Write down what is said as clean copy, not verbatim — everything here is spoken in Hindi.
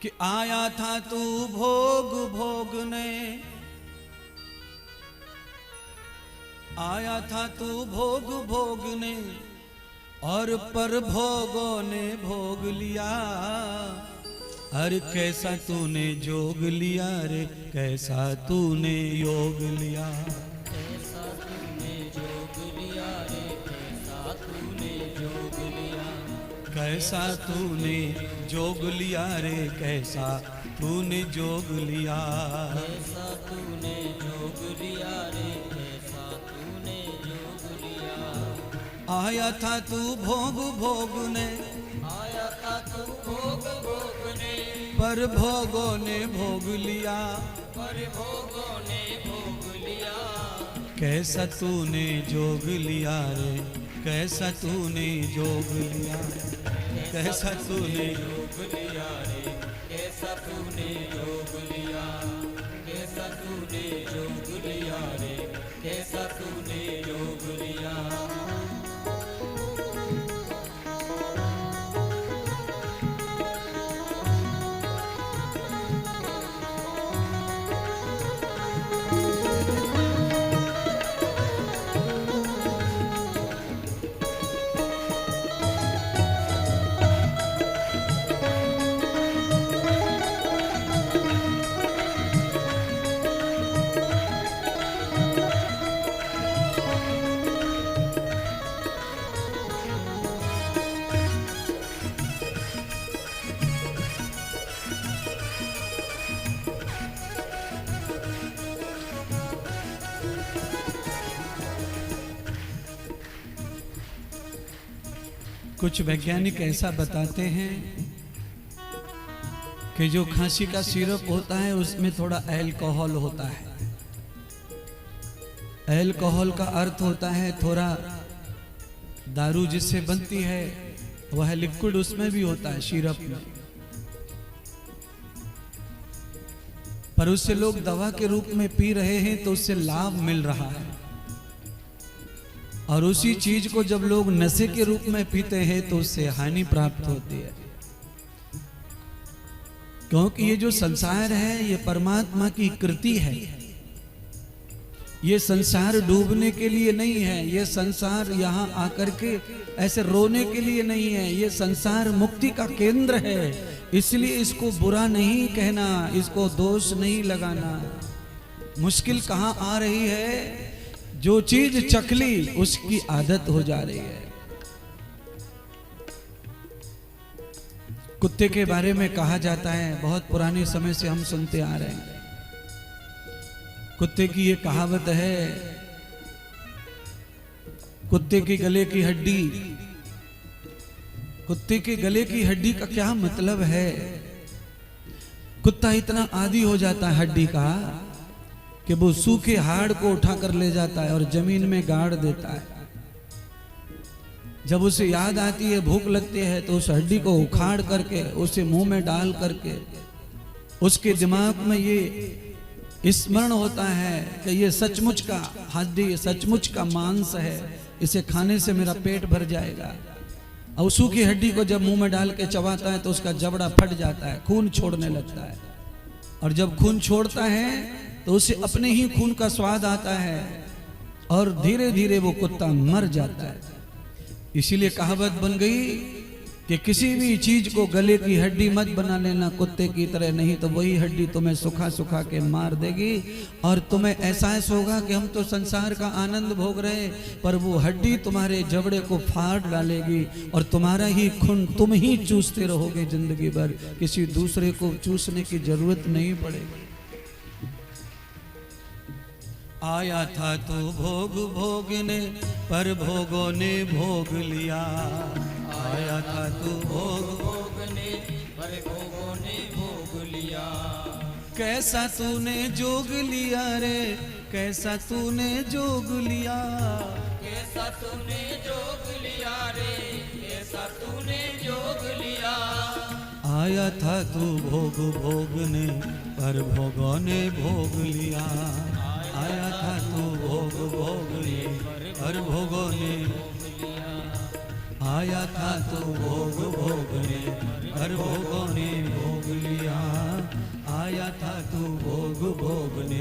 कि आया था तू भोग भोगने, आया था तू भोग भोगने और पर भोगों ने भोग लिया। अरे कैसा तूने जोग लिया रे, कैसा तूने योग लिया। कैसा तूने जोग लिया रे, कैसा तूने जोग लिया। कैसा तूने जोग लिया रे, कैसा तूने जोग लिया। कैसा तूने जोग लिया रे, कैसा तूने जोग लिया। आया था तू भोग भोगने, आया था तू भोग भोगने, पर भोगों ने भोग लिया। पर भोगों ने भोग लिया। कैसा तूने जोग लिया रे, कैसा तूने जोग लिया। कैसा तूने जोग लिया रे, कैसा तूने जोग लिया। कैसा तूने जोग लिया रे, कैसा तूने जोग लिया। कुछ वैज्ञानिक ऐसा बताते हैं कि जो खांसी का सिरप होता है उसमें थोड़ा अल्कोहल होता है। अल्कोहल का अर्थ होता है थोड़ा दारू जिससे बनती है वह लिक्विड उसमें भी होता है, सिरप में। पर उससे लोग दवा के रूप में पी रहे हैं तो उससे लाभ मिल रहा है। और उसी चीज को जब लोग नशे के रूप में पीते हैं तो उससे हानि प्राप्त होती है। क्योंकि ये जो संसार है ये परमात्मा की कृति है। ये संसार डूबने के लिए नहीं है, ये संसार यहाँ आकर के ऐसे रोने के लिए नहीं है। ये संसार मुक्ति का केंद्र है, इसलिए इसको बुरा नहीं कहना, इसको दोष नहीं लगाना। मुश्किल कहाँ आ रही है, जो चीज चखली उसकी आदत हो जा रही है। कुत्ते के बारे में कहा जाता है, बहुत पुराने समय से हम सुनते आ रहे हैं। कुत्ते की ये कहावत है, कुत्ते के गले की हड्डी। कुत्ते के गले की हड्डी का क्या मतलब है? कुत्ता इतना आदी हो जाता है हड्डी का कि वो सूखे हाड़ को उठा कर ले जाता है और जमीन में गाड़ देता है। जब उसे याद आती है, भूख लगती है, तो उस हड्डी को उखाड़ करके उसे मुंह में डाल करके उसके दिमाग में ये स्मरण होता है कि ये सचमुच का हड्डी, सचमुच का मांस है, इसे खाने से मेरा पेट भर जाएगा। और सूखी हड्डी को जब मुंह में डाल के चबाता है तो उसका जबड़ा फट जाता है, खून छोड़ने लगता है। और जब खून छोड़ता है तो उसे अपने ही खून का स्वाद आता है और धीरे धीरे वो कुत्ता मर जाता है। इसीलिए कहावत बन गई कि किसी भी चीज को गले की हड्डी मत बना लेना कुत्ते की तरह, नहीं तो वही हड्डी तुम्हें सुखा सुखा के मार देगी और तुम्हें एहसास होगा कि हम तो संसार का आनंद भोग रहे, पर वो हड्डी तुम्हारे जबड़े को फाड़ डालेगी और तुम्हारा ही खून तुम ही चूसते रहोगे जिंदगी भर। किसी दूसरे को चूसने की जरूरत नहीं पड़ेगी। आया था तो भोग भोगने, पर भोगों ने भोग लिया। आया था तो भोग भोगने, पर भोगों ने भोग लिया। कैसा तूने जोग लिया रे, कैसा तूने जोग लिया। कैसा तूने जोग लिया रे, कैसा तूने जोग लिया। आया था तू भोग भोगने, पर भोगों ने भोग लिया। आया था तू भोग भोगने, पर भोगों ने आया था तू भोग भोगने, पर भोगों ने भोग लिया। था तू भोग भोग